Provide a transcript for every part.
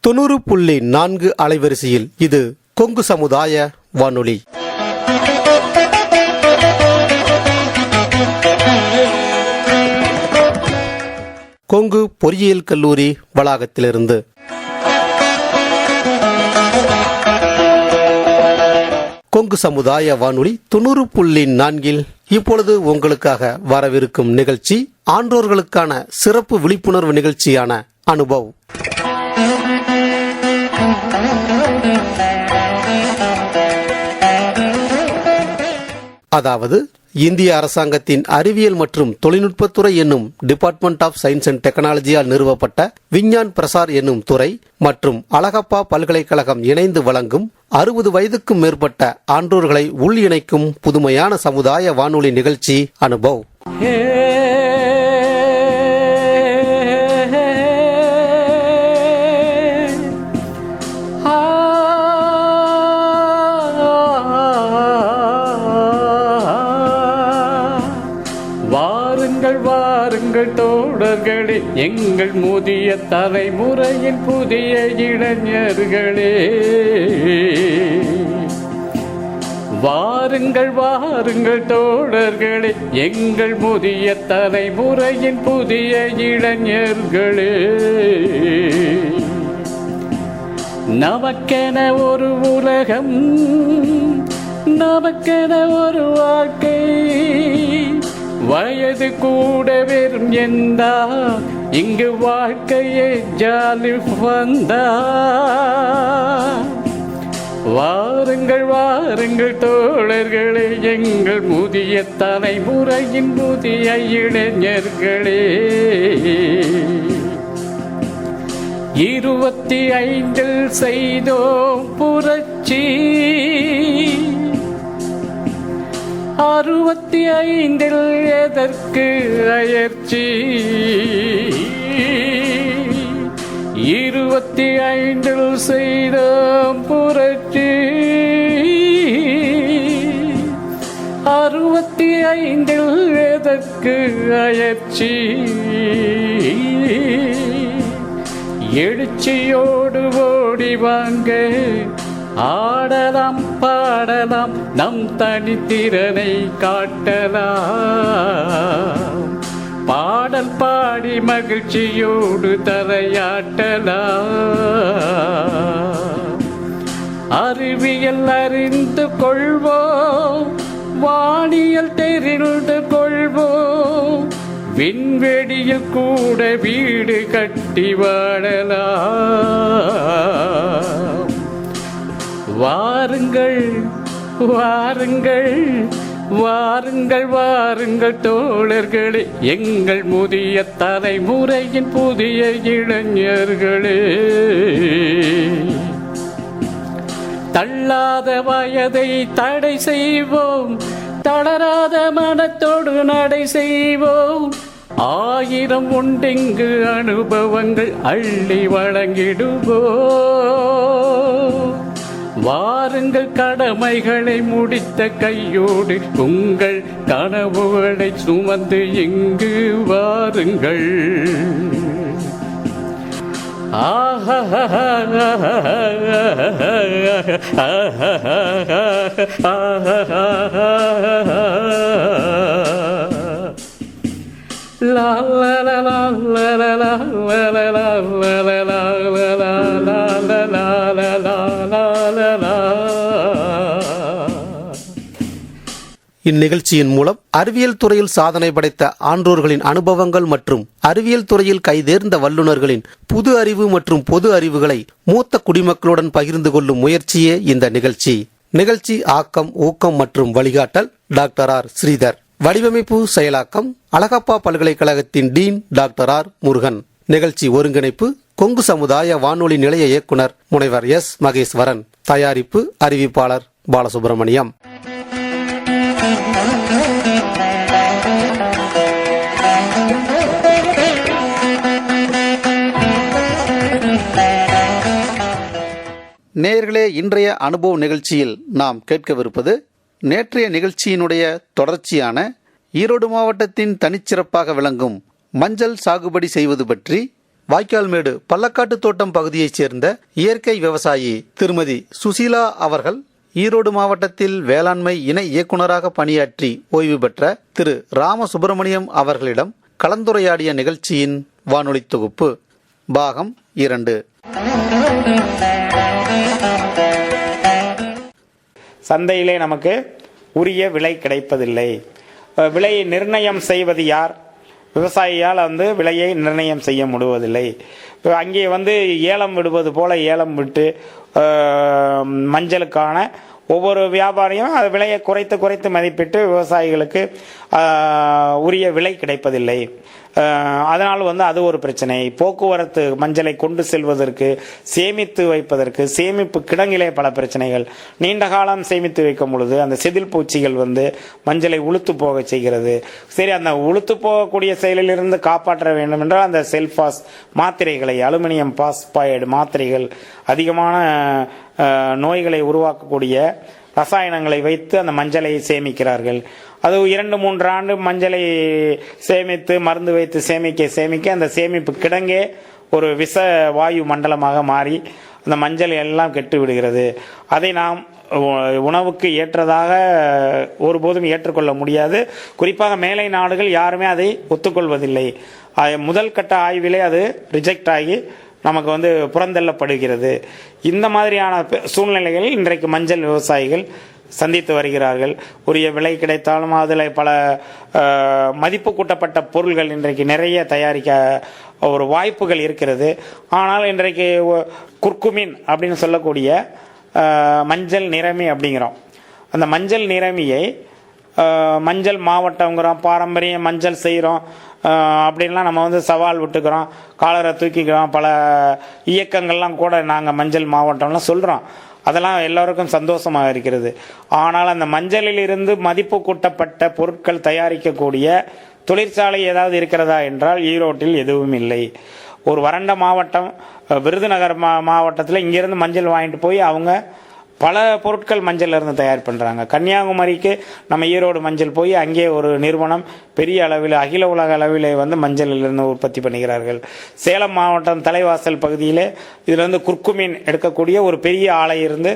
90.4 அலைவரிசையில் இது கொங்கு சமுதாய வானொலி. கொங்கு பொறியியல் கல்லூரி வளாகத்திலிருந்து கொங்கு சமுதாய வானொலி 90.4 இப்பொழுது உங்களுக்காக வரவிருக்கும் நிகழ்ச்சி ஆன்றோர்களுக்கான சிறப்பு விழிப்புணர்வு நிகழ்ச்சியான அனுபவ். அதாவது இந்திய அரசாங்கத்தின் அறிவியல் மற்றும் தொழில்நுட்பத்துறை என்னும் டிபார்ட்மெண்ட் ஆஃப் சயின்ஸ் அண்ட் டெக்னாலஜியால் நிறுவப்பட்ட விஞ்ஞான் பிரசார் என்னும் துறை மற்றும் அழகப்பா பல்கலைக்கழகம் இணைந்து வழங்கும் 60 வயதுக்கும் மேற்பட்ட ஆன்றோர்களை உள் இணைக்கும் புதுமையான சமுதாய வானொலி நிகழ்ச்சி அனுபவ். தோழர்களே, எங்கள் முதிய தலைமுறையின் புதிய இளைஞர்களே, வாருங்கள் வாருங்கள் தோழர்களே, எங்கள் முதிய தலைமுறையின் புதிய இளைஞர்களே. நமக்கென ஒரு உலகம், நமக்கென ஒரு வாழ்க்கை, வயது கூட வெறும் எந்தா, இங்கு வாழ்க்கையே ஜாலி வந்தா. வாருங்கள் வாருங்கள் தோழர்களே, எங்கள் முதிய தலைமுறையின் புதிய இளைஞர்களே. 25 செய்தோம் புரட்சி, 65 எதற்கு அயற்சி, 25 செய்தோம் புரட்சி, 65 எதற்கு அயற்சி. எழுச்சியோடு ஓடி வாங்க, ஆடலாம் பாடலாம், நம் தனித்திறனை காட்டலாம், பாடல் பாடி மகிழ்ச்சியோடு தலையாட்டலாம். அறிவியல் அறிந்து கொள்வோம், வானியல் தெரிந்து கொள்வோம், விண்வெளியில் கூட வீடு கட்டி வாழலாம். வாருங்கள் வாருங்கள் வாருங்கள் வாருங்கள் தோழர்களே, எங்கள் முதிய தலைமுறையின் புதிய இளைஞர்களே. தள்ளாத வயதை தடை செய்வோம், தளராத மனத்தோடு நடை செய்வோம், 1000 உண்டிங்கு அனுபவங்கள் அள்ளி வழங்கிடுவோம். வாருங்கள் கடமைகளை முடித்த கையோடு உங்கள் கனவுகளை சுமந்து இங்கு வாருங்கள். La la la la la la la la la la la la இந்நிகழ்ச்சியின் மூலம் அறிவியல் துறையில் சாதனை படைத்த ஆன்றோர்களின் அனுபவங்கள் மற்றும் அறிவியல் துறையில் கைதேர்ந்த வல்லுநர்களின் புது அறிவு மற்றும் பொது அறிவுகளை மூத்த குடிமக்களுடன் பகிர்ந்து கொள்ளும் முயற்சியே இந்த நிகழ்ச்சி. நிகழ்ச்சி ஆக்கம், ஊக்கம் மற்றும் வழிகாட்டல் டாக்டர் ஆர் ஸ்ரீதர். வடிவமைப்பு செயலாக்கம் அழகப்பா பல்கலைக்கழகத்தின் டீன் டாக்டர் ஆர் முருகன். நிகழ்ச்சி ஒருங்கிணைப்பு கொங்கு சமுதாய வானொலி நிலைய இயக்குனர் முனைவர் எஸ் மகேஸ்வரன். தயாரிப்பு அறிவிப்பாளர் பாலசுப்ரமணியம். நேயர்களே, இன்றைய அனுபவ நிகழ்ச்சியில் நாம் கேட்கவிருப்பது நேற்றைய நிகழ்ச்சியினுடைய தொடர்ச்சியான ஈரோடு மாவட்டத்தின் தனிச்சிறப்பாக விளங்கும் மஞ்சள் சாகுபடி செய்வது பற்றி வாய்க்கால்மேடு பள்ளக்காட்டு தோட்டம் பகுதியைச் சேர்ந்த இயற்கை விவசாயி திருமதி சுசீலா அவர்கள் ஈரோடு மாவட்டத்தில் வேளாண்மை இணை இயக்குநராக பணியாற்றி ஓய்வு பெற்ற திரு ராமசுப்பிரமணியம் அவர்களிடம் கலந்துரையாடிய நிகழ்ச்சியின் வானொலி தொகுப்பு பாகம் 2. சந்தையிலே நமக்கு உரிய விலை கிடைப்பதில்லை. விலையை நிர்ணயம் செய்வது யார்? விவசாயியால் விலையை நிர்ணயம் செய்ய முடிவதில்லை. அங்கே ஏலம் விடுவது போல ஏலம் விட்டு மஞ்சளுக்கான ஒவ்வொரு வியாபாரியும் அது விலையை குறைத்து மதிப்பிட்டு விவசாயிகளுக்கு உரிய விலை கிடைப்பதில்லை. அதனால் அது ஒரு பிரச்சனை. போக்குவரத்து மஞ்சளை கொண்டு செல்வதற்கு, சேமித்து வைப்பதற்கு, சேமிப்பு கிடங்கிலே பல பிரச்சனைகள். நீண்ட காலம் சேமித்து வைக்கும் பொழுது அந்த செதில் பூச்சிகள் மஞ்சளை உளுத்து போக செய்கிறது. சரி, அந்த உளுத்து போகக்கூடிய செயலிலிருந்து காப்பாற்ற வேண்டும் என்றால் அந்த செல்பாஸ் மாத்திரைகளை, அலுமினியம் பாஸ்பாய்டு மாத்திரைகள், அதிகமான நோய்களை உருவாக்கக்கூடிய ரசாயனங்களை வைத்து அந்த மஞ்சளை சேமிக்கிறார்கள். அது 2-3 ஆண்டு மஞ்சளை சேமித்து மருந்து வைத்து சேமிக்க அந்த சேமிப்பு கிடங்கே ஒரு விஷ வாயு மண்டலமாக மாறி அந்த மஞ்சள் எல்லாம் கெட்டு விடுகிறது. அதை நாம் உணவுக்கு ஏற்றதாக ஒருபோதும் ஏற்றுக்கொள்ள முடியாது. குறிப்பாக மேலை நாடுகள் யாருமே அதை ஒத்துக்கொள்வதில்லை. முதல் கட்ட ஆய்விலே அது ரிஜெக்ட் ஆகி நமக்கு புறந்தள்ளப்படுகிறது. இந்த மாதிரியான சூழ்நிலைகளில் இன்றைக்கு மஞ்சள் விவசாயிகள் சந்தித்து வருகிறார்கள். உரிய விலை கிடைத்தாலும் அதில் பல மதிப்பு கூட்டப்பட்ட பொருள்கள் இன்றைக்கு நிறைய தயாரிக்க ஒரு வாய்ப்புகள் இருக்கிறது. ஆனால் இன்றைக்கு குர்குமின் அப்படின்னு சொல்லக்கூடிய மஞ்சள் நிறமி அப்படிங்கிறோம். அந்த மஞ்சள் நிறமியை மஞ்சள் மாவட்டங்கிறோம், பாரம்பரிய மஞ்சள் செய்கிறோம் அப்படின்லாம் நம்ம சவால் விட்டுக்கிறோம், காலரை தூக்கிக்கிறோம். பல இயக்கங்கள்லாம் கூட நாங்கள் மஞ்சள் மாவட்டம்லாம் சொல்கிறோம். அதெல்லாம் எல்லோருக்கும் சந்தோஷமாக இருக்கிறது. ஆனால் அந்த மஞ்சளில் இருந்து மதிப்பு கூட்டப்பட்ட பொருட்கள் தயாரிக்கக்கூடிய தொழிற்சாலை ஏதாவது இருக்கிறதா என்றால் ஈரோட்டில் எதுவும் இல்லை. ஒரு வறண்ட மாவட்டம் விருதுநகர் மாவட்டத்தில் இங்கேருந்து மஞ்சள் வாங்கிட்டு போய் அவங்க பல பொருட்கள் மஞ்சள் இருந்து தயார் பண்ணுறாங்க. கன்னியாகுமரிக்கு நம்ம ஈரோடு மஞ்சள் போய் அங்கே ஒரு நிறுவனம் பெரிய அளவில் அகில உலக அளவில் மஞ்சளிலிருந்து உற்பத்தி பண்ணுகிறார்கள். சேலம் மாவட்டம் தலைவாசல் பகுதியிலே இதில் குர்குமின் எடுக்கக்கூடிய ஒரு பெரிய ஆலை இருந்து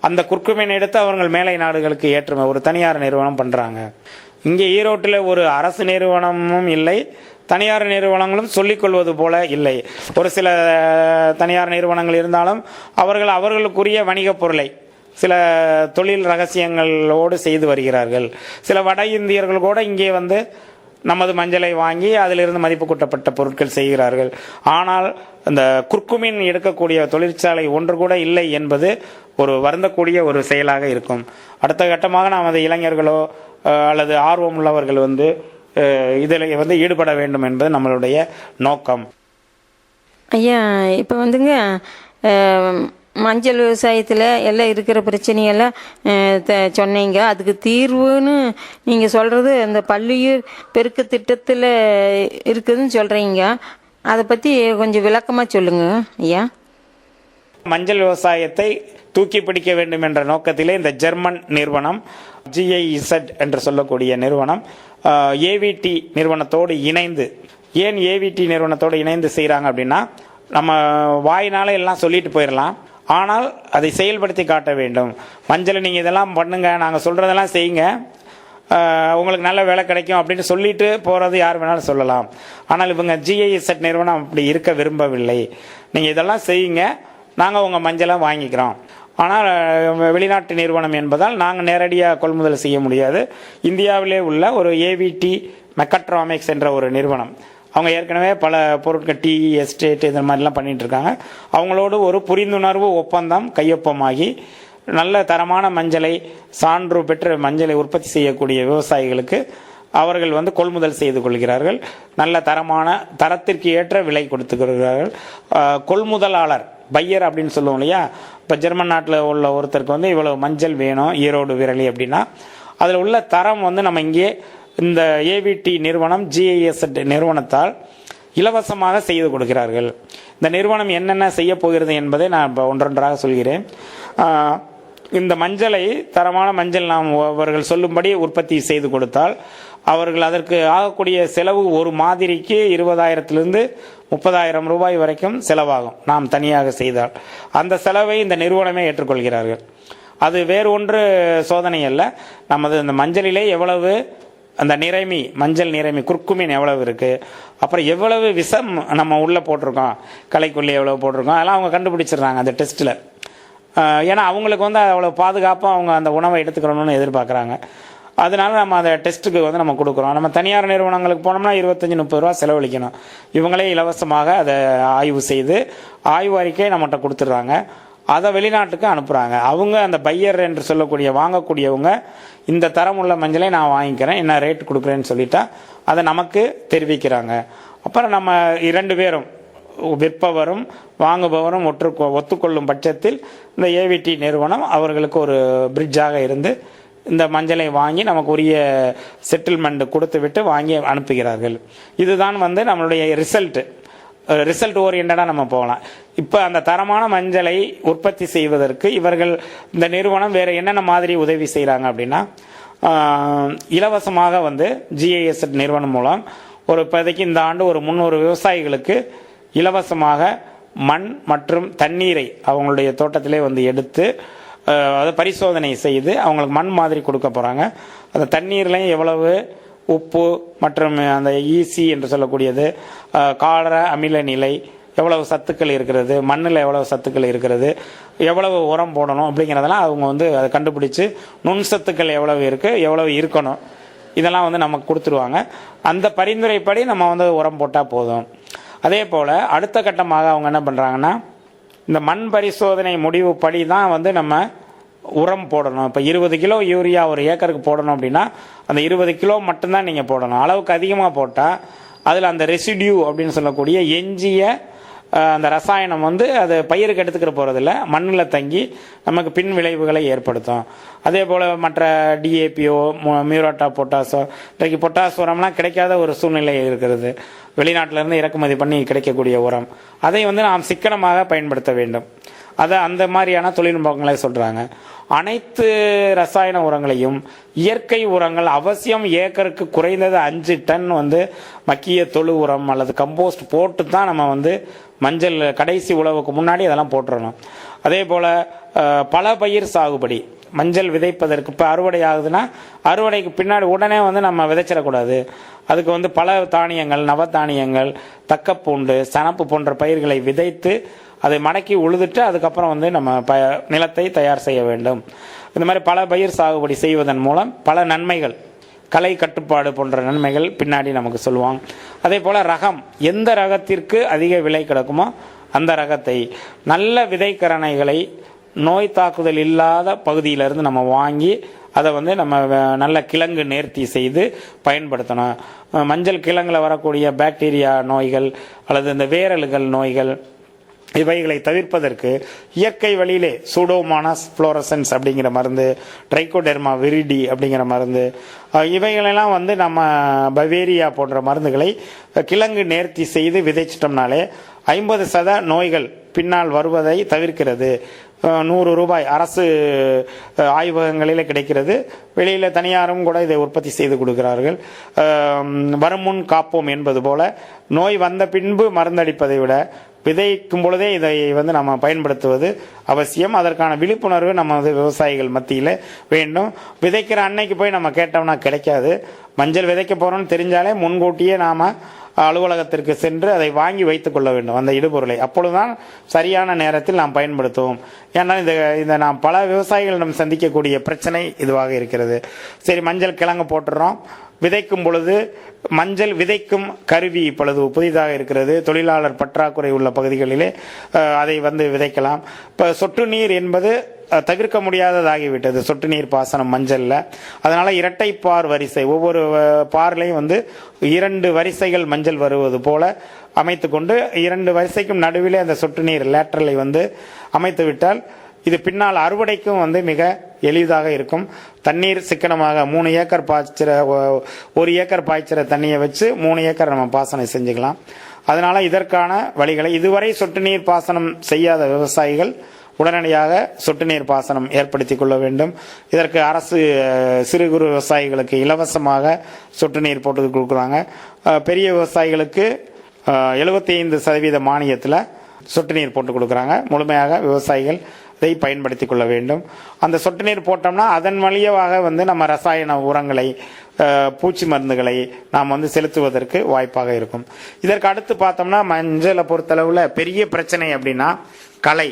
அந்த குர்குமின் எடுத்து அவர்கள் மேலை நாடுகளுக்கு ஏற்றுமை ஒரு தனியார் நிறுவனம் பண்ணுறாங்க. இங்கே ஈரோட்டில் ஒரு அரசு நிறுவனமும் இல்லை, தனியார் நிறுவனங்களும் சொல்லிக்கொள்வது போல இல்லை. ஒரு சில தனியார் நிறுவனங்கள் இருந்தாலும் அவர்களுக்குரிய வணிகப் பொருளை சில தொழில் ரகசியங்களோடு செய்து வருகிறார்கள். சில வட இந்தியர்கள் கூட இங்கே நமது மஞ்சளை வாங்கி அதிலிருந்து மதிப்பு கூட்டப்பட்ட பொருட்கள் செய்கிறார்கள். ஆனால் இந்த குர்குமின் எடுக்கக்கூடிய தொழிற்சாலை ஒன்று கூட இல்லை என்பது ஒரு வருந்தக்கூடிய ஒரு செயலாக இருக்கும். அடுத்த கட்டமாக நாம் இளைஞர்களோ அல்லது ஆர்வம் உள்ளவர்கள் இதில் ஈடுபட வேண்டும் என்பது நம்மளுடைய நோக்கம். ஐயா, இப்போ மஞ்சள் விவசாயத்தில் எல்லாம் இருக்கிற பிரச்சனையெல்லாம் சொன்னீங்க. அதுக்கு தீர்வுன்னு நீங்கள் சொல்கிறது இந்த பல்லுயிர் பெருக்க திட்டத்தில் இருக்குதுன்னு சொல்கிறீங்க. அதை பற்றி கொஞ்சம் விளக்கமாக சொல்லுங்க ஐயா. மஞ்சள் விவசாயத்தை தூக்கி பிடிக்க வேண்டும் என்ற நோக்கத்திலே இந்த ஜெர்மன் நிறுவனம் GIZ என்று சொல்லக்கூடிய நிறுவனம் AVT நிறுவனத்தோடு இணைந்து, ஏன் AVT நிறுவனத்தோடு இணைந்து செய்கிறாங்க அப்படின்னா, நம்ம வாயினால எல்லாம் சொல்லிட்டு போயிடலாம், ஆனால் அதை செயல்படுத்தி காட்ட வேண்டும். மஞ்சள் நீங்கள் இதெல்லாம் பண்ணுங்க, நாங்கள் சொல்கிறதெல்லாம் செய்யுங்க, உங்களுக்கு நல்ல வேலை கிடைக்கும் அப்படின்னு சொல்லிட்டு போகிறது யார் வேணாலும் சொல்லலாம். ஆனால் இவங்க GIZ நிறுவனம் அப்படி இருக்க விரும்பவில்லை. நீங்கள் இதெல்லாம் செய்யுங்க, நாங்கள் உங்கள் மஞ்சளை வாங்கிக்கிறோம். ஆனால் வெளிநாட்டு நிறுவனம் என்பதால் நாங்கள் நேரடியாக கொள்முதல் செய்ய முடியாது. இந்தியாவிலே உள்ள ஒரு AVT மெக்கட்ராமிக்ஸ் என்ற ஒரு நிறுவனம், அவங்க ஏற்கனவே பல பொருட்கள் டீ எஸ்டேட் இந்த மாதிரிலாம் பண்ணிகிட்டு இருக்காங்க. அவங்களோடு ஒரு புரிந்துணர்வு ஒப்பந்தம் கையொப்பமாகி நல்ல தரமான மஞ்சளை, சான்று பெற்ற மஞ்சளை உற்பத்தி செய்யக்கூடிய விவசாயிகளுக்கு அவர்கள் கொள்முதல் செய்து கொள்கிறார்கள். நல்ல தரத்திற்கு ஏற்ற விலை கொடுத்துக்கிறார்கள். கொள்முதலாளர், பையர் அப்படின்னு சொல்லுவோம் இல்லையா, இப்போ ஜெர்மன் நாட்டில் உள்ள ஒருத்தருக்கு இவ்வளவு மஞ்சள் வேணும் ஈரோடு விரலி அப்படின்னா அதில் உள்ள தரம் நம்ம இங்கே இந்த AVT நிறுவனம் GIZ நிறுவனத்தால் இலவசமாக செய்து கொடுக்கிறார்கள். இந்த நிறுவனம் என்னென்ன செய்ய போகிறது என்பதை நான் இப்போ ஒன்றொன்றாக சொல்கிறேன். இந்த மஞ்சளை, தரமான மஞ்சள் நாம் அவர்கள் சொல்லும்படி உற்பத்தி செய்து கொடுத்தால் அவர்கள் அதற்கு ஆகக்கூடிய செலவு ஒரு மாதிரிக்கு 20,000 to 30,000 ரூபாய் வரைக்கும் செலவாகும் நாம் தனியாக செய்தால். அந்த செலவை இந்த நிறுவனமே ஏற்றுக்கொள்கிறார்கள். அது வேறு ஒன்று சோதனை அல்ல, நமது இந்த மஞ்சளிலே எவ்வளவு அந்த நிறமி, மஞ்சள் நிறமி குர்குமின் எவ்வளவு இருக்குது, அப்புறம் எவ்வளவு விஷம் நம்ம உள்ளே போட்டிருக்கோம், களைக்கொல்லி எவ்வளவு போட்டிருக்கோம், அதெல்லாம் அவங்க கண்டுபிடிச்சிடுறாங்க அந்த டெஸ்ட்டில். ஏன்னா அவங்களுக்கு வந்து அவ்வளோ பாதுகாப்பாக அவங்க அந்த உணவை எடுத்துக்கிறோன்னு எதிர்பார்க்குறாங்க. அதனால நம்ம அந்த டெஸ்ட்டுக்கு வந்து நம்ம கொடுக்குறோம். நம்ம தனியார் நிறுவனங்களுக்கு போனோம்னா 25-30 ரூபா செலவழிக்கணும். இவங்களே இலவசமாக அதை ஆய்வு செய்து ஆய்வு அறிக்கை நம்மகிட்ட கொடுத்துட்றாங்க. அதை வெளிநாட்டுக்கு அனுப்புகிறாங்க. அவங்க அந்த பையர் என்று சொல்லக்கூடிய வாங்கக்கூடியவங்க இந்த தரமுள்ள மஞ்சளை நான் வாங்கிக்கிறேன், என்ன ரேட் கொடுக்குறேன்னு சொல்லிட்டா அதை நமக்கு தெரிவிக்கிறாங்க. அப்புறம் நம்ம 2 பேரும், விற்பவரும் வாங்குபவரும் ஒத்துக்கொள்ளும் பட்சத்தில் இந்த ஏவிடி நிறுவனம் அவர்களுக்கு ஒரு பிரிட்ஜாக இருந்து இந்த மஞ்சளை வாங்கி நமக்கு உரிய செட்டில்மெண்ட் கொடுத்து விட்டு வாங்கி அனுப்புகிறார்கள். இதுதான் வந்து நம்மளுடைய ரிசல்ட் ஓரியண்டடாக நம்ம போகலாம். இப்போ அந்த தரமான மஞ்சளை உற்பத்தி செய்வதற்கு இவர்கள் இந்த நிறுவனம் வேறு என்னென்ன மாதிரி உதவி செய்கிறாங்க அப்படின்னா, இலவசமாக வந்து GIS நிறுவனம் மூலம் இப்போதைக்கு இந்த ஆண்டு ஒரு 300 விவசாயிகளுக்கு இலவசமாக மண் மற்றும் தண்ணீரை அவங்களுடைய தோட்டத்திலே வந்து எடுத்து அதை பரிசோதனை செய்து அவங்களுக்கு மண் மாதிரி கொடுக்க போகிறாங்க. அந்த தண்ணீர்லையும் எவ்வளவு உப்பு மற்றும் அந்த ஈசி என்று சொல்லக்கூடியது, கார அமில நிலை, எவ்வளவு சத்துக்கள் இருக்கிறது, மண்ணில் எவ்வளவு சத்துக்கள் இருக்கிறது, எவ்வளவு உரம் போடணும் அப்படிங்கிறதெல்லாம் அவங்க வந்து அதை கண்டுபிடிச்சு நுண் சத்துக்கள் எவ்வளவு இருக்குது, எவ்வளவு இருக்கணும், இதெல்லாம் வந்து நமக்கு கொடுத்துருவாங்க. அந்த பரிந்துரைப்படி நம்ம வந்து உரம் போட்டால் போதும். அதே போல் அடுத்த கட்டமாக அவங்க என்ன பண்ணுறாங்கன்னா, இந்த மண் பரிசோதனை முடிவு படி தான் வந்து நம்ம உரம் போடணும். இப்போ 20 கிலோ யூரியா ஒரு ஏக்கருக்கு போடணும் அப்படின்னா அந்த 20 கிலோ மட்டும்தான் நீங்கள் போடணும். அளவுக்கு அதிகமாக போட்டால் அதில் அந்த ரெசிடியூ அப்படின்னு சொல்லக்கூடிய எஞ்சிய அந்த ரசாயனம் வந்து அது பயிருக்கு எடுத்துக்கிற போகிறதில்ல, மண்ணில் தங்கி நமக்கு பின் விளைவுகளை ஏற்படுத்தும். அதே போல் மற்ற டிஏபிஓ, மியூராட்டா, பொட்டாசோ, இன்றைக்கு பொட்டாஸ் உரம்லாம் கிடைக்காத ஒரு சூழ்நிலை இருக்கிறது. வெளிநாட்டிலேருந்து இறக்குமதி பண்ணி கிடைக்கக்கூடிய உரம், அதை வந்து நாம் சிக்கனமாக பயன்படுத்த வேண்டும். அதை அந்த மாதிரியான தொழில்நுட்பங்களை சொல்கிறாங்க. அனைத்து ரசாயன உரங்களையும் இயற்கை உரங்கள் அவசியம் ஏக்கருக்கு குறைந்தது 5 டன் வந்து மக்கிய தொழு உரம் அல்லது கம்போஸ்ட் போட்டு தான் நம்ம வந்து மஞ்சள் கடைசி உழவுக்கு முன்னாடி அதெல்லாம் போட்டுறணும். அதே போல் பல பயிர் சாகுபடி, மஞ்சள் விதைப்பதற்கு இப்போ அறுவடை ஆகுதுன்னா அறுவடைக்கு பின்னாடி உடனே வந்து நம்ம விதைச்சிடக்கூடாது. அதுக்கு வந்து பல தானியங்கள், நவதானியங்கள், தக்கப்பூண்டு, சனப்பு போன்ற பயிர்களை விதைத்து அதை மடக்கி உழுதுட்டு அதுக்கப்புறம் வந்து நம்ம நிலத்தை தயார் செய்ய வேண்டும். இந்த மாதிரி பல பயிர் சாகுபடி செய்வதன் மூலம் பல நன்மைகள், கலை கட்டுப்பாடு போன்ற நன்மைகள் பின்னாடி நமக்கு சொல்லுவாங்க. அதே போல் ரகம், எந்த ரகத்திற்கு அதிக விலை கிடக்குமோ அந்த ரகத்தை, நல்ல விதைக்கரணைகளை நோய் தாக்குதல் இல்லாத பகுதியிலிருந்து நம்ம வாங்கி அதை வந்து நம்ம நல்ல கிழங்கு நேர்த்தி செய்து பயன்படுத்தணும். மஞ்சள் கிழங்கில் வரக்கூடிய பாக்டீரியா நோய்கள் அல்லது இந்த வேரல்கள் நோய்கள் இவைகளை தவிர்ப்பதற்கு இயற்கை வழியிலே சூடோமோனாஸ் ஃப்ளோரசன்ஸ் அப்படிங்கிற மருந்து, ட்ரைகோடெர்மா விரிடி அப்படிங்கிற மருந்து, இவைகளெல்லாம் வந்து நம்ம பவேரியா போன்ற மருந்துகளை கிழங்கு நேர்த்தி செய்து விதைச்சிட்டோம்னாலே 50% நோய்கள் பின்னால் வருவதை தவிர்க்கிறது. 100 ரூபாய் அரசு ஆய்வகங்களில் கிடைக்கிறது. வெளியில் தனியாரும் கூட இதை உற்பத்தி செய்து கொடுக்கிறார்கள். வருமுன் காப்போம் என்பது போல நோய் வந்த பின்பு மருந்தடிப்பதை விட விதைக்கும் பொழுதே இதை வந்து நம்ம பயன்படுத்துவது அவசியம். அதற்கான விழிப்புணர்வு நம்ம விவசாயிகள் மத்தியில் வேண்டும். விதைக்கிற அன்னைக்கு போய் நம்ம கேட்டோம்னா கிடைக்காது. மஞ்சள் விதைக்க போகிறோம்னு தெரிஞ்சாலே முன்கூட்டியே நாம் அலுவலகத்திற்கு சென்று அதை வாங்கி வைத்துக் கொள்ள வேண்டும், அந்த இடுபொருளை. அப்பொழுதுதான் சரியான நேரத்தில் நாம் பயன்படுத்துவோம். ஏன்னா இந்த நாம் பல விவசாயிகளிடம் சந்திக்கக்கூடிய பிரச்சனை இதுவாக இருக்கிறது. சரி, மஞ்சள் கிழங்கு போட்டுறோம், விதைக்கும் பொழுது மஞ்சள் விதைக்கும் கருவி இப்பொழுது புதிதாக இருக்கிறது. தொழிலாளர் பற்றாக்குறை உள்ள பகுதிகளிலே அதை வந்து விதைக்கலாம். இப்போ சொட்டு நீர் என்பது தவிர்க்க முடியாததாகிவிட்டது, சொட்டு நீர் பாசனம் மஞ்சளில். அதனால் இரட்டை பார் வரிசை, ஒவ்வொரு பார்லையும் வந்து 2 வரிசைகள் மஞ்சள் வருவது போல அமைத்து கொண்டு 2 வரிசைக்கும் நடுவிலே அந்த சொட்டு நீர் லேட்டரலை வந்து அமைத்து விட்டால் இது பின்னால் அறுவடைக்கும் வந்து மிக எளிதாக இருக்கும். தண்ணீர் சிக்கனமாக 3 ஏக்கர் பாய்ச்சிற 1 ஏக்கர் பாய்ச்சிற தண்ணியை வச்சு 3 ஏக்கர் நம்ம பாசனம் செஞ்சுக்கலாம். அதனால் இதற்கான வழிகளை இதுவரை சொட்டு நீர் பாசனம் செய்யாத விவசாயிகள் உடனடியாக சொட்டு நீர் பாசனம் ஏற்படுத்தி கொள்ள வேண்டும். இதற்கு அரசு சிறு குறு விவசாயிகளுக்கு இலவசமாக சொட்டு நீர் போட்டு கொடுக்குறாங்க. பெரிய விவசாயிகளுக்கு 75% மானியத்தில் சொட்டு நீர் போட்டு கொடுக்குறாங்க. முழுமையாக விவசாயிகள் இதை பயன்படுத்தி கொள்ள வேண்டும். அந்த சொட்டு நீர் போட்டோம்னா அதன் வழியாக நம்ம ரசாயன உரங்களை, பூச்சி மருந்துகளை நாம் செலுத்துவதற்கு வாய்ப்பாக இருக்கும். இதற்கு அடுத்து பார்த்தோம்னா மஞ்சளை பொறுத்தளவில் பெரிய பிரச்சனை அப்படின்னா களை.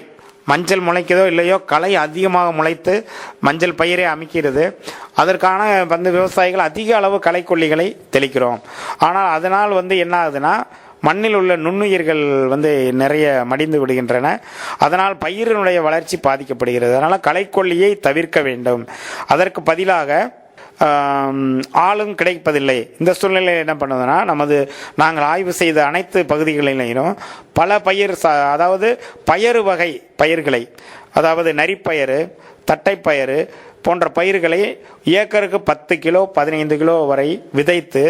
மஞ்சள் முளைக்குதோ இல்லையோ களை அதிகமாக முளைத்து மஞ்சள் பயிரை அமைக்கிறது. அதற்கான விவசாயிகள் அதிக அளவு களைக்கொல்லிகளை தெளிக்கிறோம். ஆனால் அதனால் என்ன ஆகுதுன்னா மண்ணில் உள்ள நுண்ணுயிர்கள் நிறைய மடிந்து விடுகின்றன. அதனால் பயிரினுடைய வளர்ச்சி பாதிக்கப்படுகிறது. அதனால் களைக்கொல்லியை தவிர்க்க வேண்டும். அதற்கு பதிலாக ஆளும் கிடைப்பதில்லை. இந்த சூழ்நிலையில் என்ன பண்ணுவதுன்னா நாங்கள் ஆய்வு செய்த அனைத்து பகுதிகளிலும் பல அதாவது பயறு வகை பயிர்களை, அதாவது நரிப்பயிறு, தட்டைப்பயிறு போன்ற பயிர்களை ஏக்கருக்கு 10 கிலோ 15 கிலோ வரை விதைத்து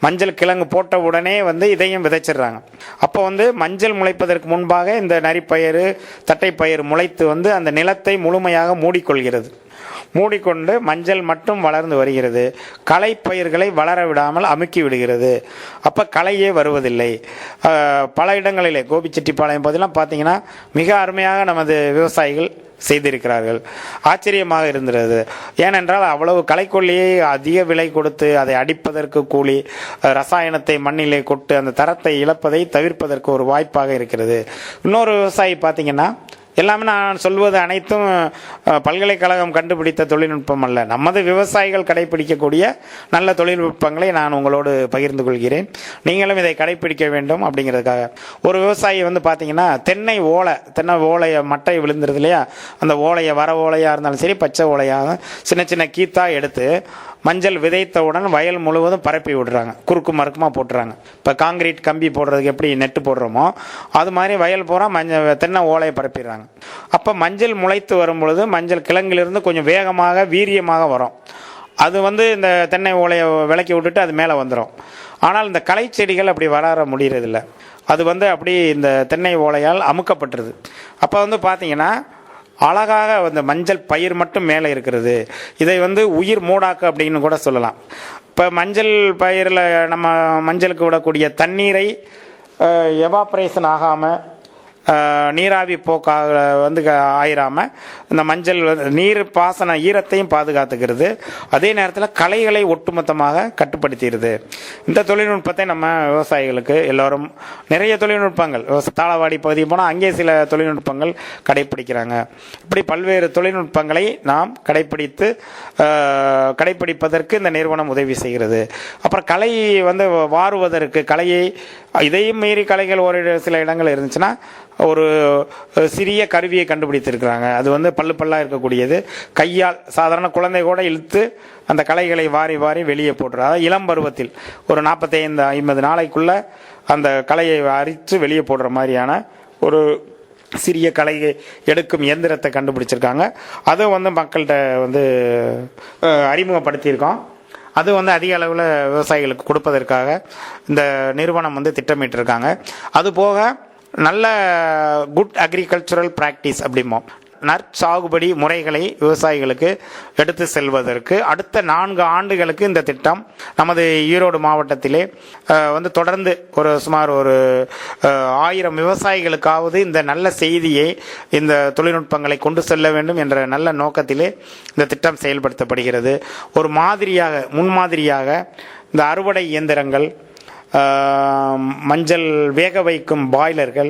மஞ்சள் கிழங்கு போட்ட உடனே இதையும் விதைச்சிடுறாங்க. அப்போ மஞ்சள் முளைப்பதற்கு முன்பாக இந்த நரிப்பயிறு, தட்டைப்பயிறு முளைத்து அந்த நிலத்தை முழுமையாக மூடிக்கொள்கிறது. மூடிக்கொண்டு மஞ்சள் மட்டும் வளர்ந்து வருகிறது. களை பயிர்களை வளர விடாமல் அமுக்கி விடுகிறது. அப்போ களையே வருவதில்லை. பல இடங்களிலே கோபிச்செட்டிப்பாளையம் பகுதியெல்லாம் பார்த்தீங்கன்னா மிக அருமையாக நமது விவசாயிகள் செய்திருக்கிறார்கள். ஆச்சரியமாக இருந்தது. ஏனென்றால் அவ்வளவு களைக்கொல்லியை அதிக விலை கொடுத்து அதை அடிப்பதற்கு கூலி, ரசாயனத்தை மண்ணிலே கொட்டு அந்த தரத்தை இழப்பதை தவிர்ப்பதற்கு ஒரு வாய்ப்பாக இருக்கிறது. இன்னொரு விவசாயி பார்த்தீங்கன்னா, எல்லாமே நான் சொல்வது அனைத்தும் பல்கலைக்கழகம் கண்டுபிடித்த தொழில்நுட்பம் அல்ல, நமது விவசாயிகள் கடைபிடிக்கக்கூடிய நல்ல தொழில்நுட்பங்களை நான் உங்களோடு பகிர்ந்து கொள்கிறேன். நீங்களும் இதை கடைபிடிக்க வேண்டும் அப்படிங்கிறதுக்காக. ஒரு விவசாயி பார்த்தீங்கன்னா தென்னை ஓலையை மட்டை விழுந்துருது இல்லையா, அந்த ஓலையை வர ஓலையாக இருந்தாலும் சரி பச்சை ஓலையாக சின்ன சின்ன கீத்தா எடுத்து மஞ்சள் விதைத்தவுடன் வயல் முழுவதும் பரப்பி விடுறாங்க. குறுக்கு மறுக்குமாக போட்டுறாங்க. இப்போ காங்கிரீட் கம்பி போடுறதுக்கு எப்படி நெட்டு போடுறோமோ அது மாதிரி வயல் பூரா தென்னை ஓலையை பரப்பிடுறாங்க. அப்போ மஞ்சள் முளைத்து வரும் பொழுது மஞ்சள் கிழங்கிலிருந்து கொஞ்சம் வேகமாக வீரியமாக வரும். அது இந்த தென்னை ஓலையை விலக்கி விட்டுட்டு அது மேலே வந்துடும். ஆனால் இந்த களை செடிகள் அப்படி வளர முடியறதில்லை. அது அப்படி இந்த தென்னை ஓலையால் அமுக்கப்பட்டுருது. அப்போ பார்த்தீங்கன்னா அழகாக மஞ்சள் பயிர் மட்டும் மேலே இருக்கிறது. இதை உயிர் மூடாக்கு அப்படின்னு கூட சொல்லலாம். இப்போ மஞ்சள் பயிரில் நம்ம மஞ்சளுக்கு விடக்கூடிய தண்ணீரை எவாப்ரேஷன் ஆகாமல், நீராவி போக்காக ஆயிராமல் இந்த மஞ்சள் நீர் பாசன ஈரத்தையும் பாதுகாத்துக்கிறது. அதே நேரத்தில் களைகளை ஒட்டுமொத்தமாக கட்டுப்படுத்திடுது. இந்த தொழில்நுட்பத்தை நம்ம விவசாயிகளுக்கு எல்லோரும் நிறைய தொழில்நுட்பங்கள், தாளவாடி பகுதி போனால் அங்கே சில தொழில்நுட்பங்கள் கடைப்பிடிக்கிறாங்க. இப்படி பல்வேறு தொழில்நுட்பங்களை நாம் கடைப்பிடிப்பதற்கு இந்த நிறுவனம் உதவி செய்கிறது. அப்புறம் களை வாருவதற்கு களையை இதையும் மீறி களைகள் ஒரு சில இடங்கள் இருந்துச்சுன்னா ஒரு சிறிய கருவியை கண்டுபிடித்திருக்கிறாங்க. அது பல்லாக இருக்கக்கூடியது. கையால் சாதாரண குழந்தை கூட இழுத்து அந்த களைகளை வாரி வாரி வெளியே போட்டுரு. அதாவது இளம் பருவத்தில் ஒரு 45-50 நாளைக்குள்ள அந்த களையை அரித்து வெளியே போடுற மாதிரியான ஒரு சிறிய களையை எடுக்கும் இயந்திரத்தை கண்டுபிடிச்சிருக்காங்க. அது மக்கள்கிட்ட அறிமுகப்படுத்தியிருக்கோம். அது அதிக அளவில் விவசாயிகளுக்கு கொடுப்பதற்காக இந்த நிறுவனம் திட்டமிட்டிருக்காங்க. அதுபோக நல்ல குட் அக்ரிகல்ச்சுரல் பிராக்டிஸ் அப்படிம்போம், நற்சாகுபடி முறைகளை விவசாயிகளுக்கு எடுத்து செல்வதற்கு அடுத்த 4 ஆண்டுகளுக்கு இந்த திட்டம் நமது ஈரோடு மாவட்டத்திலே தொடர்ந்து சுமார் 1000 விவசாயிகளுக்காவது இந்த நல்ல செய்தியை, இந்த தொழில்நுட்பங்களை கொண்டு செல்ல வேண்டும் என்ற நல்ல நோக்கத்திலே இந்த திட்டம் செயல்படுத்தப்படுகிறது. ஒரு முன்மாதிரியாக இந்த அறுவடை இயந்திரங்கள், மஞ்சள் வேக வைக்கும் பாய்லர்கள்,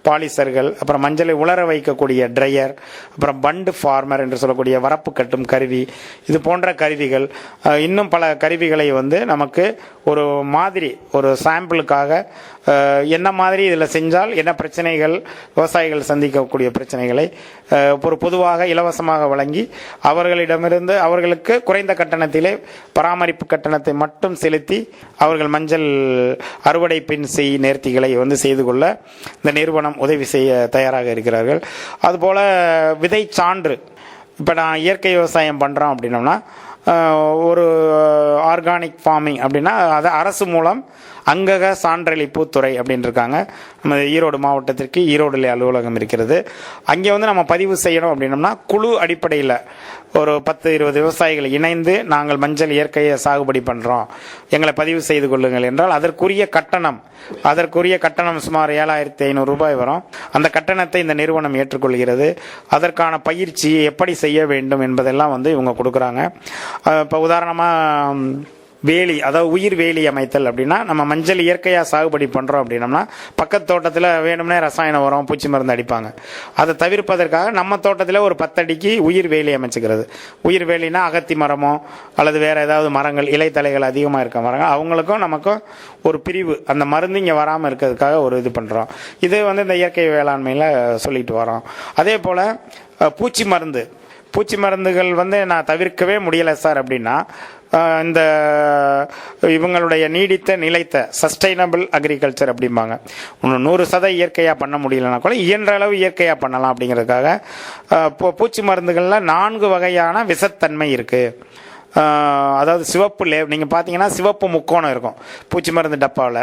பாலிசர்கள், அப்புறம் மஞ்சளை உலர வைக்கக்கூடிய ட்ரையர், அப்புறம் பண்டு ஃபார்மர் என்று சொல்லக்கூடிய வரப்பு கட்டும் கருவி, இது போன்ற கருவிகள், இன்னும் பல கருவிகளை நமக்கு ஒரு சாம்பிளுக்காக என்ன மாதிரி இதில் செஞ்சால் என்ன பிரச்சனைகள், விவசாயிகள் சந்திக்கக்கூடிய பிரச்சனைகளை பொதுவாக இலவசமாக வழங்கி அவர்களுக்கு குறைந்த கட்டணத்திலே பராமரிப்பு கட்டணத்தை மட்டும் செலுத்தி அவர்கள் மஞ்சள் அறுவடை பின் நேர்த்திகளை செய்து கொள்ள இந்த நிறுவனம் உதவி செய்ய தயாராக இருக்கிறார்கள். அதுபோல் விதை சான்று, இப்போ நான் இயற்கை விவசாயம் பண்ணுறோம் அப்படின்னோம்னா ஒரு ஆர்கானிக் ஃபார்மிங் அப்படின்னா அதை அரசு மூலம் அங்கக சான்றளிப்பு துறை அப்படின்னு இருக்காங்க. நம்ம ஈரோடு மாவட்டத்திற்கு ஈரோடு அலுவலகம் இருக்கிறது. அங்கே வந்து நம்ம பதிவு செய்யணும் அப்படின்னம்னா குழு அடிப்படையில் ஒரு 10-20 விவசாயிகள் இணைந்து நாங்கள் மஞ்சள் இயற்கையை சாகுபடி பண்ணுறோம், எங்களை பதிவு செய்து கொள்ளுங்கள் என்றால் அதற்குரிய கட்டணம் சுமார் 7,500 ரூபாய் வரும். அந்த கட்டணத்தை இந்த நிறுவனம் ஏற்றுக்கொள்கிறது. அதற்கான பயிற்சி எப்படி செய்ய வேண்டும் என்பதெல்லாம் வந்து இவங்க கொடுக்குறாங்க. இப்போ உதாரணமாக வேலி, அதாவது உயிர் வேலி அமைத்தல் அப்படின்னா, நம்ம மஞ்சள் இயற்கையாக சாகுபடி பண்ணுறோம் அப்படின்னம்னா பக்கத்து தோட்டத்தில் வேணும்னே ரசாயன உரம் பூச்சி மருந்து அடிப்பாங்க. அதை தவிர்ப்பதற்காக நம்ம தோட்டத்தில் ஒரு 10 அடிக்கு உயிர் வேலி அமைச்சுக்கிறது. உயிர் வேலினா அகத்தி மரமோ அல்லது வேறு ஏதாவது மரங்கள், இலைத்தலைகள் அதிகமாக இருக்க மரங்கள், அவங்களுக்கும் நமக்கும் ஒரு பிரிவு, அந்த மருந்து இங்கே வராமல் இருக்கிறதுக்காக ஒரு இது பண்ணுறோம். இது வந்து இந்த இயற்கை வேளாண்மையில் சொல்லிட்டு வரோம். அதே போல் பூச்சி மருந்துகள் வந்து நான் தவிர்க்கவே முடியலை சார் அப்படின்னா, இந்த இவங்களுடைய நீடித்த நிலைத்த சஸ்டைனபிள் அக்ரிகல்ச்சர் அப்படிம்பாங்க. 100% இயற்கையாக பண்ண முடியலன்னா கூட இயன்ற அளவு இயற்கையாக பண்ணலாம் அப்படிங்கிறதுக்காக பூச்சி மருந்துகளில் 4 வகையான விஷத்தன்மை இருக்குது. அதாவது சிவப்பு நீங்கள் பார்த்தீங்கன்னா சிவப்பு முக்கோணம் இருக்கும் பூச்சி மருந்து டப்பாவில்,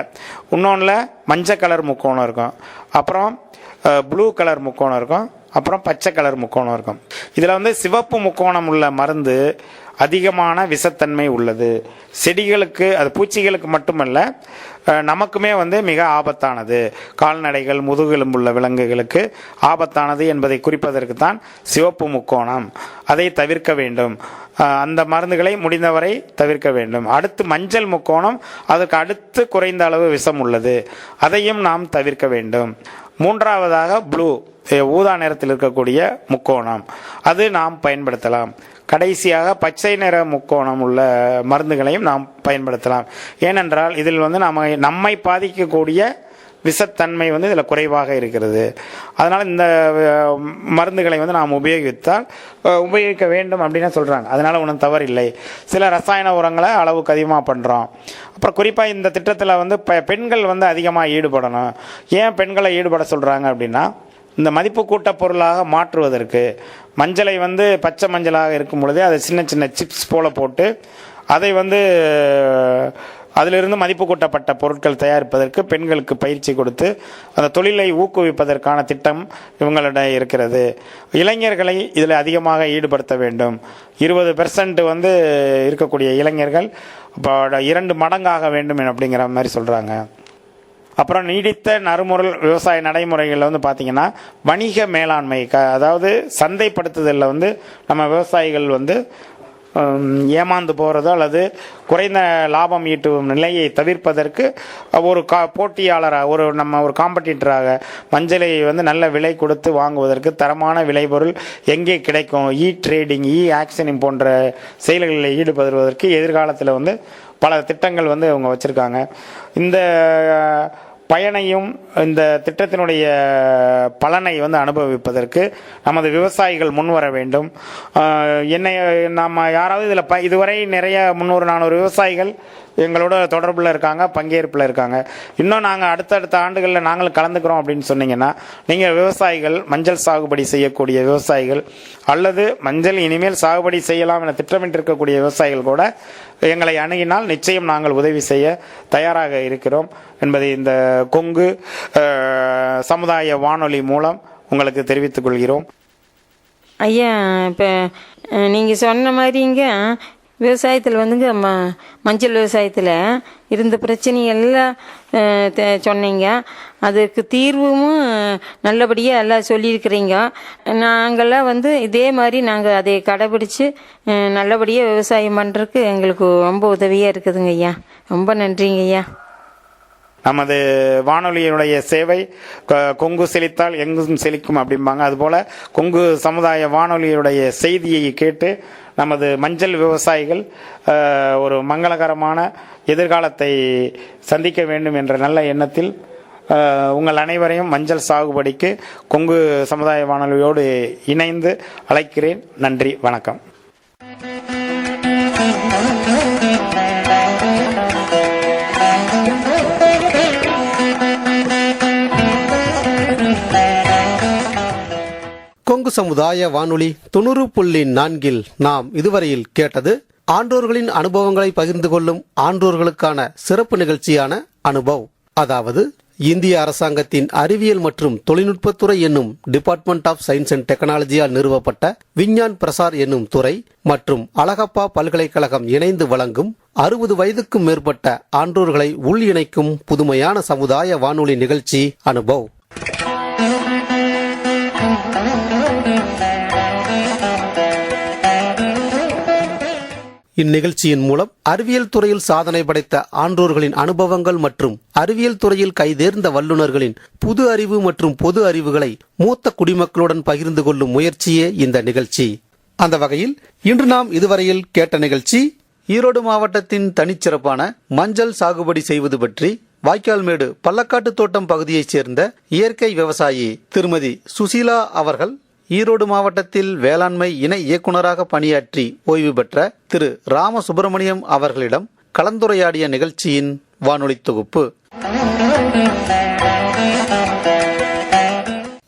இன்னொன்றில் மஞ்சள் கலர் முக்கோணம் இருக்கும், அப்புறம் ப்ளூ கலர் முக்கோணம் இருக்கும், அப்புறம் பச்சை கலர் முக்கோணம் இருக்கும். இதில் வந்து சிவப்பு முக்கோணம் உள்ள மருந்து அதிகமான விஷத்தன்மை உள்ளது. செடிகளுக்கு, அது பூச்சிகளுக்கு மட்டுமல்ல, நமக்குமே வந்து மிக ஆபத்தானது. கால்நடைகள், முதுகெலும்புள்ள விலங்குகளுக்கு ஆபத்தானது என்பதை குறிப்பதற்கு தான் சிவப்பு முக்கோணம். அதை தவிர்க்க வேண்டும். அந்த மருந்துகளை முடிந்தவரை தவிர்க்க வேண்டும். அடுத்து மஞ்சள் முக்கோணம், அதற்கு அடுத்து குறைந்த அளவு விஷம் உள்ளது, அதையும் நாம் தவிர்க்க வேண்டும். மூன்றாவதாக ப்ளூ, ஊதா நிறத்தில் இருக்கக்கூடிய முக்கோணம், அது நாம் பயன்படுத்தலாம். கடைசியாக பச்சை நிற முக்கோணம் உள்ள மருந்துகளையும் நாம் பயன்படுத்தலாம். ஏனென்றால் இதில் வந்து நம்மை பாதிக்கக்கூடிய விஷத்தன்மை வந்து இதில் குறைவாக இருக்கிறது. அதனால் இந்த மருந்துகளை வந்து நாம் உபயோகிக்க வேண்டும் அப்படின்னு சொல்கிறாங்க. அதனால் ஒன்றும் தவறில்லை. சில ரசாயன உரங்களை அளவுக்கு அதிகமாக பண்ணுறோம். அப்புறம் குறிப்பாக இந்த திட்டத்தில் வந்து பெண்கள் வந்து அதிகமாக ஈடுபடணும். ஏன் பெண்களை ஈடுபட சொல்கிறாங்க அப்படின்னா, இந்த மதிப்பு கூட்ட பொருளாக மாற்றுவதற்கு மஞ்சளை வந்து பச்சை மஞ்சளாக இருக்கும் பொழுதே அதை சின்ன சின்ன சிப்ஸ் போல போட்டு அதை வந்து அதிலிருந்து மதிப்பு கூட்டப்பட்ட பொருட்கள் தயாரிப்பதற்கு பெண்களுக்கு பயிற்சி கொடுத்து அந்த தொழிலை ஊக்குவிப்பதற்கான திட்டம் இவங்களிடம் இருக்கிறது. இளைஞர்களை இதில் அதிகமாக ஈடுபடுத்த வேண்டும். 20% வந்து இருக்கக்கூடிய இளைஞர்கள் இப்போ 2 மடங்காக வேண்டும் அப்படிங்கிற மாதிரி சொல்கிறாங்க. அப்புறம் நீடித்த நறுமுறை விவசாய நடைமுறைகளில் வந்து பார்த்திங்கன்னா வணிக மேலாண்மை, அதாவது சந்தைப்படுத்துதலில் வந்து நம்ம விவசாயிகள் வந்து ஏமாந்து போகிறதோ அல்லது குறைந்த லாபம் ஈட்டும் நிலையை தவிர்ப்பதற்கு ஒரு போட்டியாளராக, ஒரு காம்படிட்டராக மஞ்சளை வந்து நல்ல விலை கொடுத்து வாங்குவதற்கு, தரமான விளைபொருள் எங்கே கிடைக்கும், ட்ரேடிங், ஆக்ஷனிங் போன்ற செயல்களில் ஈடுபடுவதற்கு எதிர்காலத்தில் வந்து பல திட்டங்கள் வந்து அவங்க வச்சுருக்காங்க. இந்த பயனையும் இந்த திட்டத்தினுடைய பலனை வந்து அனுபவிப்பதற்கு நமது விவசாயிகள் முன்வர வேண்டும். நம்ம யாராவது இதில் இதுவரை நிறைய 300-400 விவசாயிகள் எங்களோட தொடர்பில் இருக்காங்க, பங்கேற்பில் இருக்காங்க. இன்னும் நாங்கள் அடுத்தடுத்த ஆண்டுகளில் நாங்களும் கலந்துக்கிறோம் அப்படின்னு சொன்னீங்கன்னா, நீங்கள் விவசாயிகள், மஞ்சள் சாகுபடி செய்யக்கூடிய விவசாயிகள் அல்லது மஞ்சள் இனிமேல் சாகுபடி செய்யலாம் என திட்டமிட்டிருக்கக்கூடிய விவசாயிகள் கூட எங்களை அணுகினால் நிச்சயம் நாங்கள் உதவி செய்ய தயாராக இருக்கிறோம் என்பதை இந்த கொங்கு சமுதாய வானொலி மூலம் உங்களுக்கு தெரிவித்துக் கொள்கிறோம். ஐயா, இப்போ நீங்கள் சொன்ன மாதிரிங்க விவசாயத்தில் வந்துங்க மஞ்சள் விவசாயத்தில் இருந்த பிரச்சனையெல்லாம் சொன்னீங்க. அதுக்கு தீர்வும் நல்லபடியாக எல்லாம் சொல்லியிருக்கிறீங்க. நாங்கள்லாம் வந்து இதே மாதிரி நாங்கள் அதை கடைபிடிச்சு நல்லபடியாக விவசாயம் பண்ணுறதுக்கு எங்களுக்கு ரொம்ப உதவியாக இருக்குதுங்க ஐயா. ரொம்ப நன்றிங்க ஐயா. நமது வானொலியினுடைய சேவை கொங்கு செழித்தால் எங்கும் செழிக்கும் அப்படிம்பாங்க. அதுபோல் கொங்கு சமுதாய வானொலியுடைய செய்தியை கேட்டு நமது மஞ்சள் விவசாயிகள் ஒரு மங்களகரமான எதிர்காலத்தை சந்திக்க வேண்டும் என்ற நல்ல எண்ணத்தில் உங்கள் அனைவரையும் மஞ்சள் சாகுபடிக்கு கொங்கு சமுதாய வானொலியோடு இணைந்து அழைக்கிறேன். நன்றி, வணக்கம். கொங்கு சமுதாய வானொலி 90.4 நாம் இதுவரையில் கேட்டது ஆன்றோர்களின் அனுபவங்களை பகிர்ந்து கொள்ளும் ஆன்றோர்களுக்கான சிறப்பு நிகழ்ச்சியான அனுபவ், அதாவது இந்திய அரசாங்கத்தின் அறிவியல் மற்றும் தொழில்நுட்பத்துறை என்னும் டிபார்ட்மெண்ட் ஆஃப் சயின்ஸ் அண்ட் டெக்னாலஜியால் நிறுவப்பட்ட விஞ்ஞான் பிரசார் என்னும் துறை மற்றும் அழகப்பா பல்கலைக்கழகம் இணைந்து வழங்கும் 60 வயதுக்கும் மேற்பட்ட ஆன்றோர்களை உள் இணைக்கும் புதுமையான சமுதாய வானொலி நிகழ்ச்சி அனுபவ். இந்நிகழ்ச்சியின் மூலம் அறிவியல் துறையில் சாதனை படைத்த ஆன்றோர்களின் அனுபவங்கள் மற்றும் அறிவியல் துறையில் கைதேர்ந்த வல்லுநர்களின் புது அறிவு மற்றும் பொது அறிவுகளை மூத்த குடிமக்களுடன் பகிர்ந்து கொள்ளும் முயற்சியே இந்த நிகழ்ச்சி. அந்த வகையில் இன்று நாம் இதுவரையில் கேட்ட நிகழ்ச்சி ஈரோடு மாவட்டத்தின் தனிச்சிறப்பான மஞ்சள் சாகுபடி செய்வது பற்றி வாய்க்கால்மேடு பள்ளக்காட்டு தோட்டம் பகுதியைச் சேர்ந்த இயற்கை விவசாயி திருமதி சுசீலா அவர்கள் ஈரோடு மாவட்டத்தில் வேளாண்மை இணை இயக்குநராக பணியாற்றி ஓய்வு பெற்ற திரு ராமசுப்பிரமணியம் அவர்களிடம் கலந்துரையாடிய நிகழ்ச்சியின் வானொலி தொகுப்பு.